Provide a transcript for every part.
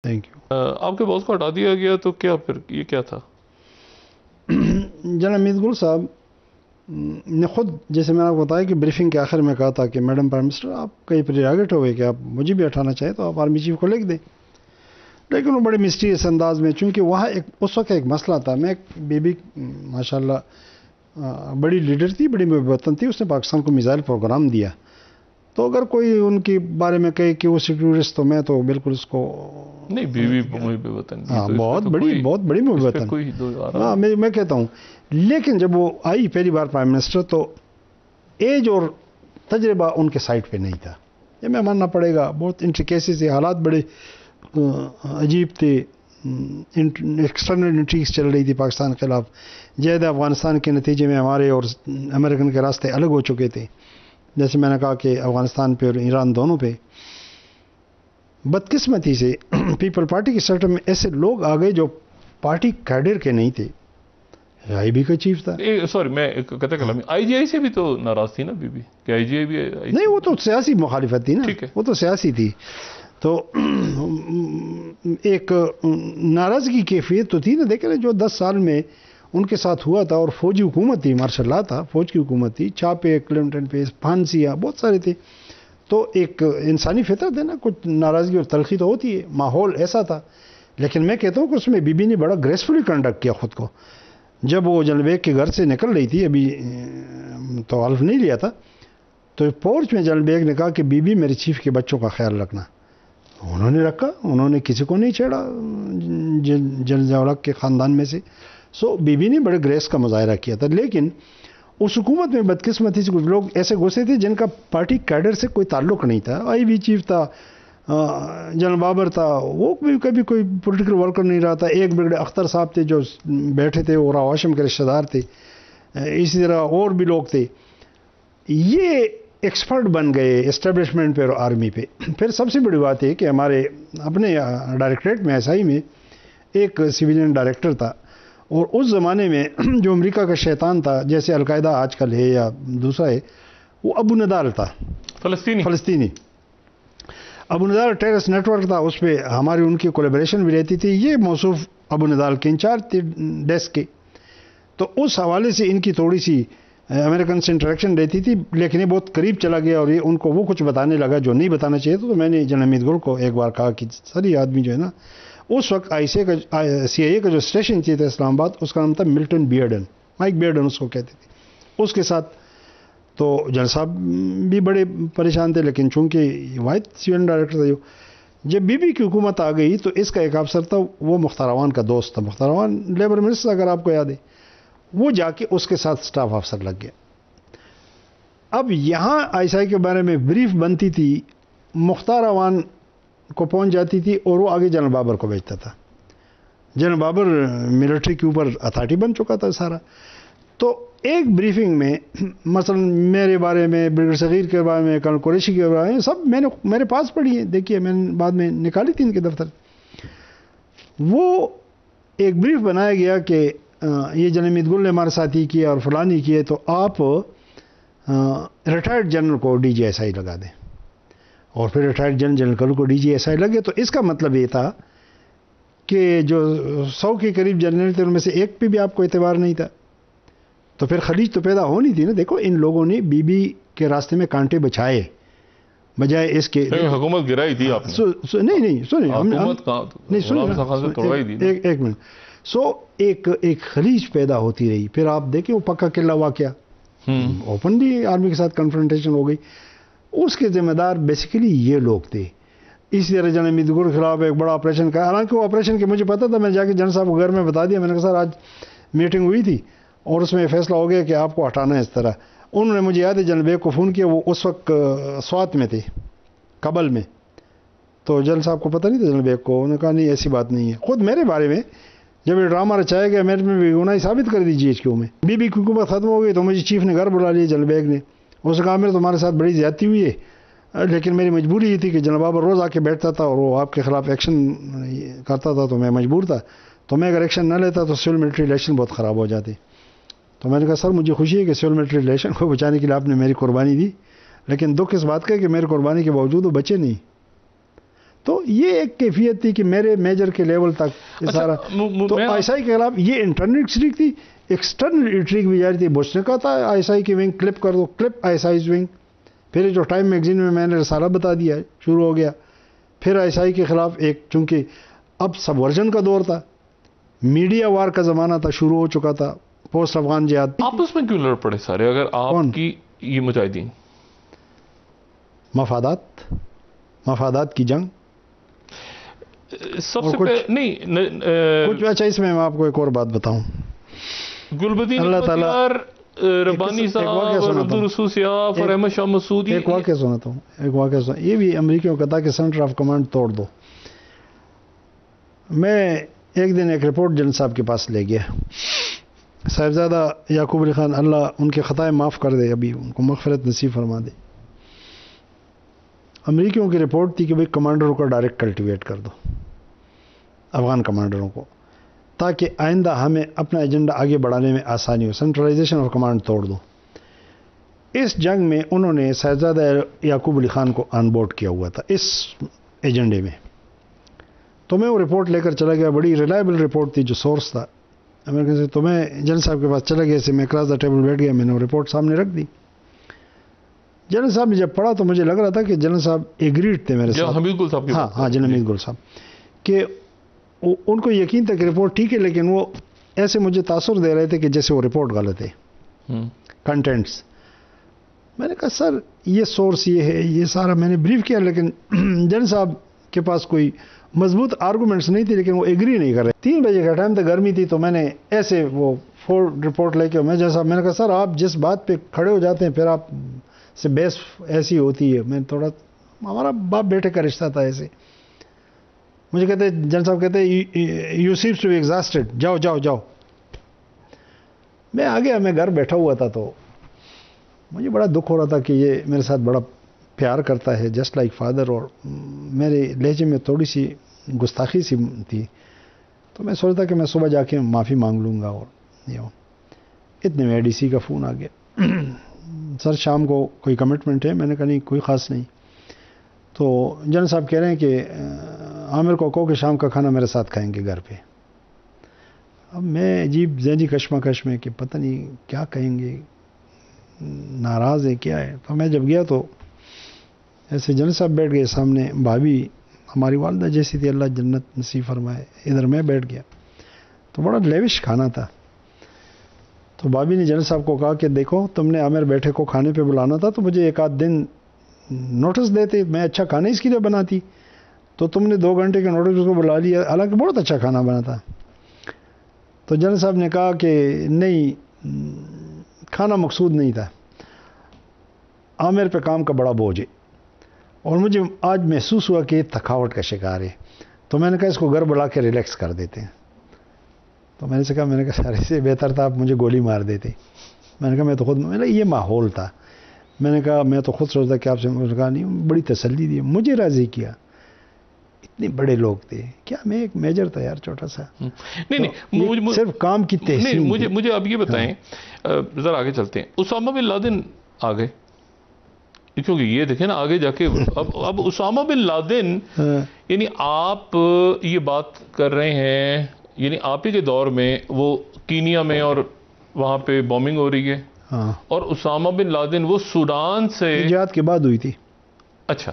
Thank you. آپ کے باس کو ہٹا دیا گیا تو کیا پھر یہ کیا تھا؟ جناب امید گل صاحب نے خود، جیسے میں نے آپ کو بتایا کہ بریفنگ کے آخر میں کہا تھا کہ میڈم پرائم منسٹر آپ کا یہ پریراگیٹ ہوئے کہ آپ مجھے بھی ہٹانا چاہیں تو آپ آرمی چیف کو لکھ دیں. لیکن وہ بڑے مسٹریس انداز میں، چونکہ وہاں اس وقت ایک مسئلہ تھا. میں بی بی ماشاء اللہ بڑی لیڈر تھی، بڑی وطن تھی، اس نے پاکستان کو میزائل پروگرام دیا. تو اگر کوئی ان کے بارے میں کہے کہ وہ سیکورسٹ، تو میں تو بالکل اس کو نہیں، بیوی محب وطن بھی تو بہت بڑی محب وطن. ہاں میں کہتا ہوں. لیکن جب وہ آئی پہلی بار پرائم منسٹر تو ایج اور تجربہ ان کے سائڈ پہ نہیں تھا. یہ میں ماننا پڑے گا. بہت انٹریکیسی سے حالات بڑے عجیب تھے. ایکسٹرنل انٹریگس چل رہی تھی پاکستان کے خلاف. جہاد افغانستان کے نتیجے میں ہمارے اور امریکن کے راستے الگ ہو چکے تھے. جیسے میں نے کہا کہ افغانستان پہ اور ایران دونوں پہ. بدقسمتی سے پیپل پارٹی کے سیکٹر میں ایسے لوگ آ گئے جو پارٹی کیڈر کے نہیں تھے. آئی بی کا چیف تھا. سوری میں کہتا کلام، آئی جی آئی سے بھی تو ناراض تھی نا بی بی، کہ آئی جی آئی بھی نہیں، وہ تو سیاسی مخالفت تھی نا. وہ تو سیاسی تھی. تو ایک ناراضگی کیفیت تو تھی نا. دیکھیں جو 10 سال میں ان کے ساتھ ہوا تھا، اور فوجی حکومت تھی، مارشل لا تھا، فوج کی حکومت تھی، چھاپے کلمٹن پہ، پھانسیاں بہت سارے تھے. تو ایک انسانی فطرت ہے نا، کچھ ناراضگی اور تلخی تو ہوتی ہے. ماحول ایسا تھا. لیکن میں کہتا ہوں کہ اس میں بی بی نے بڑا گریسفلی کنڈکٹ کیا خود کو. جب وہ جنرل بیگ کے گھر سے نکل رہی تھی، ابھی تو حلف نہیں لیا تھا، تو پورچ میں جنرل بیگ نے کہا کہ بی بی میرے چیف کے بچوں کا خیال رکھنا. انہوں نے رکھا. انہوں نے کسی کو نہیں چھیڑا جنرل ضیاء کے خاندان میں سے. سو بی بی نے بڑے گریس کا مظاہرہ کیا تھا. لیکن اس حکومت میں بدقسمتی سے کچھ لوگ ایسے گھسے تھے جن کا پارٹی کیڈر سے کوئی تعلق نہیں تھا. آئی بی چیف تھا، جنرل بابر تھا، وہ کبھی کوئی پولیٹیکل ورکر نہیں رہا تھا. ایک بگڑے اختر صاحب تھے جو بیٹھے تھے، اور ہاشم کے رشتہ دار تھے. اسی طرح اور بھی لوگ تھے. یہ ایکسپرٹ بن گئے اسٹیبلشمنٹ پہ اور آرمی پہ. پھر سب سے بڑی بات ہے کہ ہمارے اپنے ڈائریکٹریٹ میں ایس آئی میں ایک سویلین ڈائریکٹر تھا. اور اس زمانے میں جو امریکہ کا شیطان تھا، جیسے القاعدہ آج کل ہے یا دوسرا ہے، وہ ابو ندال تھا، فلسطینی. ابو ندال ٹیررسٹ نیٹ ورک تھا. اس پہ ہماری ان کی کولیبریشن بھی رہتی تھی. یہ موصوف ابو ندال کے انچارج تھے ڈیسک کے. تو اس حوالے سے ان کی تھوڑی سی امریکن سے انٹریکشن رہتی تھی. لیکن یہ بہت قریب چلا گیا اور یہ ان کو وہ کچھ بتانے لگا جو نہیں بتانا چاہیے. تو میں نے جنرل امید گل کو ایک بار کہا کہ سر یہ آدمی جو ہے نا، اس وقت سی آئی اے کا جو اسٹیشن تھا اسلام آباد، اس کا نام تھا ملٹن بیئرڈن، مائک بیئرڈن اس کو کہتے تھے. اس کے ساتھ تو جنرل صاحب بھی بڑے پریشان تھے. لیکن چونکہ واحد سیون ڈائریکٹر تھا. جب بی بی کی حکومت آ گئی تو اس کا ایک افسر تھا، وہ مختار عوان کا دوست تھا. مختار عوان لیبر منسٹر اگر آپ کو یاد ہے. وہ جا کے اس کے ساتھ سٹاف افسر لگ گیا. اب یہاں آئی سی آئی کے بارے میں بریف بنتی تھی، مختار عوان کو پہنچ جاتی تھی اور وہ آگے جنرل بابر کو بھیجتا تھا. جنرل بابر ملٹری کے اوپر اتھارٹی بن چکا تھا سارا. تو ایک بریفنگ میں مثلا میرے بارے میں، بریگیڈیئر صغیر کے بارے میں، کرنل قریشی کے بارے میں، سب میں نے میرے پاس پڑھی ہے. دیکھیے میں نے بعد میں نکالی تھی ان کے دفتر. وہ ایک بریف بنایا گیا کہ یہ جنرل امید گل نے ہمارے ساتھ ہی کیا اور فلانی کیے، تو آپ ریٹائرڈ جنرل کو ڈی جی ایس آئی لگا دیں. اور پھر ریٹائرڈ جنرل کو ڈی جی ایس آئی لگے. تو اس کا مطلب یہ تھا کہ جو 100 کے قریب جنرل تھے ان میں سے ایک پہ بھی آپ کو اعتبار نہیں تھا. تو پھر خلیج تو پیدا ہونی تھی نا. دیکھو ان لوگوں نے بی بی کے راستے میں کانٹے بچھائے بجائے اس کے. حکومت گرائی تھی آپ نے. نہیں سنیں، ایک منٹ. ایک خلیج پیدا ہوتی رہی. پھر آپ دیکھیں وہ پکا قلعہ واقعہ، اوپنلی آرمی کے ساتھ کنفرنٹیشن ہو گئی. اس کے ذمہ دار بیسیکلی یہ لوگ تھے. اسی طرح جنرل امید گل کے خلاف ایک بڑا آپریشن کا، حالانکہ وہ آپریشن کے مجھے پتا تھا. میں جا کے جنرل صاحب کو گھر میں بتا دیا. میں نے کہا سر آج میٹنگ ہوئی تھی اور اس میں فیصلہ ہو گیا کہ آپ کو ہٹانا ہے اس طرح. انہوں نے مجھے یاد ہے جنرل بیگ کو فون کیا. وہ اس وقت سوات میں تھے، کابل میں. تو جنرل صاحب کو پتہ نہیں تھا جنرل بیگ کو. انہوں نے کہا نہیں ایسی بات نہیں ہے. خود میرے بارے میں جب یہ ڈرامہ رچایا گیا، میرے میں بھی گناہی ثابت کر دی جی ایچ کیو میں. بی بی کی حکومت ختم ہو گئی تو مجھے چیف نے گھر بلا لیا جنرل بیگ نے. اس نے کہا میرے تمہارے ساتھ بڑی زیادتی ہوئی ہے، لیکن میری مجبوری یہ تھی کہ جنرل بابر روز آ کے بیٹھتا تھا اور وہ آپ کے خلاف ایکشن کرتا تھا، تو میں مجبور تھا. تو میں اگر ایکشن نہ لیتا تو سول ملٹری ریلیشن بہت خراب ہو جاتے. تو میں نے کہا سر مجھے خوشی ہے کہ سول ملٹری ریلیشن کو بچانے کے لیے آپ نے میری قربانی دی، لیکن دکھ اس بات کا ہے کہ میری قربانی کے باوجود وہ بچے نہیں. تو یہ ایک کیفیت تھی کہ میرے میجر کے لیول تک یہ سارا. تو آئی ایس آئی کے خلاف یہ انٹرنل اسٹریک تھی. ایکسٹرنل انٹریگ بھی جاری تھی. بش نے کہا تھا آئی ایس آئی کی ونگ کلپ کر دو, clip I S I wing. پھر جو ٹائم میگزین میں نے رسالہ بتا دیا شروع ہو گیا. پھر آئی ایس آئی کے خلاف ایک, چونکہ اب سب ورژن کا دور تھا, میڈیا وار کا زمانہ تھا, شروع ہو چکا تھا پوسٹ افغان جہاد. آپس میں کیوں لڑ پڑے سارے اگر آپ کی یہ مجاہدین؟ مفادات کی جنگ. سب سے نہیں کچھ. اچھا اس میں آپ کو ایک اور بات بتاؤں. گلبدین اللہ تعالیٰ ربانی صاحب اور عبدالرسول سیاف اور احمد شاہ مسعود, ایک واقعہ سناتا ہوں. یہ بھی امریکیوں کا تھا کہ سینٹر آف کمانڈ توڑ دو. میں ایک دن ایک رپورٹ جنرل صاحب کے پاس لے گیا. صاحبزادہ یعقوب علی خان, اللہ ان کے خطائیں معاف کر دے, ابھی ان کو مغفرت نصیب فرما دے. امریکیوں کی رپورٹ تھی کہ بھئی کمانڈروں کو ڈائریکٹ کلٹیویٹ کر دو, افغان کمانڈروں کو, تاکہ آئندہ ہمیں اپنا ایجنڈا آگے بڑھانے میں آسانی ہو. سینٹرلائزیشن آف کمانڈ توڑ دو. اس جنگ میں انہوں نے صاحبزادہ یعقوب علی خان کو آن بورڈ کیا ہوا تھا اس ایجنڈے میں. تو میں وہ رپورٹ لے کر چلا گیا. بڑی ریلائبل رپورٹ تھی, جو سورس تھا امریکہ سے. تو میں جنرل صاحب کے پاس چلا گیا, سے میں کراس دا ٹیبل بیٹھ گیا, میں نے وہ رپورٹ سامنے رکھ دی. جنرل صاحب نے جب پڑھا تو مجھے لگ رہا تھا کہ جنرل صاحب ایگریڈ تھے میرے ساتھ. حمید گل صاحب. ہاں جنرل حمید گل صاحب, کہ ان کو یقین تھا کہ رپورٹ ٹھیک ہے, لیکن وہ ایسے مجھے تاثر دے رہے تھے کہ جیسے وہ رپورٹ غلط ہے, کنٹینٹس. میں نے کہا سر یہ سورس یہ ہے, یہ سارا میں نے بریف کیا, لیکن جنرل صاحب کے پاس کوئی مضبوط آرگومنٹس نہیں تھی, لیکن وہ ایگری نہیں کر رہے. 3 بجے کا ٹائم تھا, گرمی تھی, تو میں نے ایسے وہ فور رپورٹ لے کے میں نے کہا سر آپ جس بات پہ کھڑے ہو جاتے ہیں پھر آپ سے بحث ایسی ہوتی ہے. میں تھوڑا, ہمارا باپ بیٹے کا رشتہ تھا ایسے. مجھے کہتے جنرل صاحب کہتے you seems to be exhausted, جاؤ. میں آ گیا, میں گھر بیٹھا ہوا تھا, تو مجھے بڑا دکھ ہو رہا تھا کہ یہ میرے ساتھ بڑا پیار کرتا ہے, جسٹ لائک فادر, اور میرے لہجے میں تھوڑی سی گستاخی سی تھی. تو میں سوچتا کہ میں صبح جا کے معافی مانگ لوں گا. اور اتنے میں ڈی سی کا فون آ گیا, سر شام کو کوئی کمٹمنٹ ہے؟ میں نے کہا نہیں کوئی خاص نہیں. تو جنرل صاحب کہہ رہے ہیں کہ عامر کو کہو کہ شام کا کھانا میرے ساتھ کھائیں گے گھر پہ. اب میں عجیب ذہنی کشمکش میں کہ پتہ نہیں کیا کہیں گے, ناراض ہے کیا ہے. تو میں جب گیا تو ایسے جنرل صاحب بیٹھ گئے سامنے, بھابھی ہماری والدہ جیسی تھی, اللہ جنت نصیب فرمائے. ادھر میں بیٹھ گیا, تو بڑا لیوش کھانا تھا. تو بھابھی نے جنرل صاحب کو کہا کہ دیکھو تم نے عامر بیٹھے کو کھانے پہ بلانا تھا, تو مجھے 1 آدھ دن نوٹس دیتے, میں اچھا کھانا اس کے لیے بناتی. تو تم نے 2 گھنٹے کے نوٹس کو بلا لیا, حالانکہ بہت اچھا کھانا بنا تھا. تو جنرل صاحب نے کہا کہ نہیں, کھانا مقصود نہیں تھا, عامر پہ کام کا بڑا بوجھ ہے, اور مجھے آج محسوس ہوا کہ یہ تھکاوٹ کا شکار ہے. تو میں نے کہا اس کو گھر بلا کے ریلیکس کر دیتے ہیں. تو میں نے کہا سر اس سے بہتر تھا آپ مجھے گولی مار دیتے. میں نے کہا میں تو خود, میں نے یہ ماحول تھا, میں نے کہا میں تو خود سوچتا کہ آپ سے, کہا نہیں, بڑی تسلی دی, مجھے راضی کیا. اتنے بڑے لوگ تھے, کیا میں ایک میجر تھا یار چھوٹا سا. نہیں, صرف کام کی تحسین. مجھے اب یہ بتائیں, ذرا آگے چلتے ہیں. اسامہ بن لادن آ گئے, کیونکہ یہ دیکھیں نا آگے جا کے اب اسامہ بن لادن, یعنی آپ یہ بات کر رہے ہیں, یعنی آپ ہی کے دور میں وہ کینیا میں اور وہاں پہ بومنگ ہو رہی ہے, اور اسامہ بن لادن وہ سوڈان سے جہاد کے بعد ہوئی تھی. اچھا,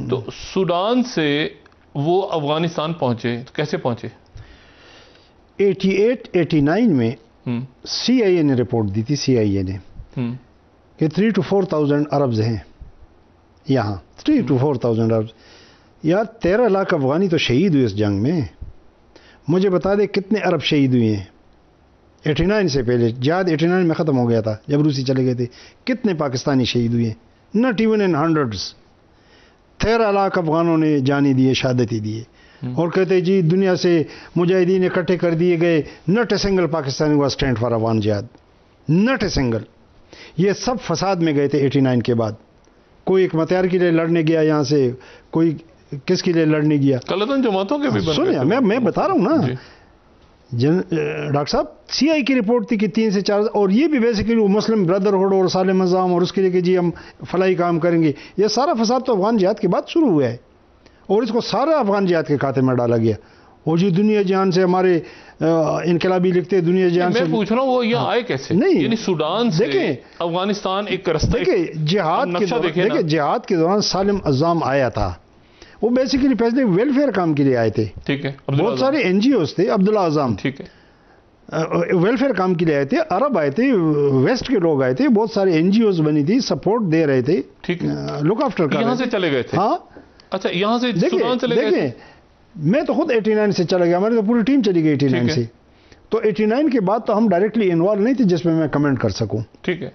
تو سوڈان سے وہ افغانستان پہنچے, تو کیسے پہنچے؟ 88-89 میں سی آئی اے نے رپورٹ دی تھی, سی آئی اے نے کہ 3,000 to 4,000 عربز ہیں یہاں, 3,000 to 4,000 عربز. یار 13 لاکھ افغانی تو شہید ہوئے اس جنگ میں. مجھے بتا دے کتنے عرب شہید ہوئے ہیں 89 سے پہلے. جہاد 89 میں ختم ہو گیا تھا جب روسی چلے گئے تھے. کتنے پاکستانی شہید ہوئے ہیں؟ Not even in hundreds. 13 lakh افغانوں نے جانے دیے, شہادتیں دیے, اور کہتے جی دنیا سے مجاہدین اکٹھے کر دیے گئے, not a single Pakistani was stand for Afghan jihad, not a single. یہ سب فساد میں گئے تھے 89 کے بعد. کوئی ایک متیار کے لیے لڑنے گیا یہاں سے, کوئی کس کے لیے لڑنے گیا, کلتن جماعتوں کے بھی. سنیں میں بتا رہا ہوں نا ڈاکٹر صاحب, سی آئی کی رپورٹ تھی کہ 3 سے 4, اور یہ بھی بیسیکلی وہ مسلم بردرہڈ اور سالم نظام, اور اس کے لیے کہ جی ہم فلاحی کام کریں گے. یہ سارا فساد تو افغان جہاد کے بعد شروع ہوا ہے, اور اس کو سارا افغان جہاد کے کھاتے میں ڈالا گیا. وہ جی دنیا جہان سے ہمارے انقلابی لکھتے دنیا جہان سے. میں پوچھ رہا ہوں وہ یہاں آئے کیسے؟ نہیں یعنی سودان سے افغانستان ایک رستہ. دیکھیں جہاد کے دوران سالم عزام آیا تھا. وہ بیسیکلی پہلے ویلفیئر کام کے لیے آئے تھے. ٹھیک ہے. بہت سارے این جی اوز تھے. عبداللہ اعظم ٹھیک ہے ویلفیئر کام کے لیے آئے تھے. عرب آئے تھے, ویسٹ کے لوگ آئے تھے. بہت سارے این جی اوز بنی تھی, سپورٹ دے رہے تھے. ٹھیک ہے. لک آفٹر کر یہاں سے چلے گئے تھے. ہاں اچھا یہاں سے سودان چلے گئے. دیکھیں میں تو خود 89 سے چلا گیا. ہماری تو پوری ٹیم چلی گئی 89 سے. تو 89 کے بعد تو ہم ڈائریکٹلی انوالو نہیں تھے جس میں کمنٹ کر سکوں. ٹھیک ہے.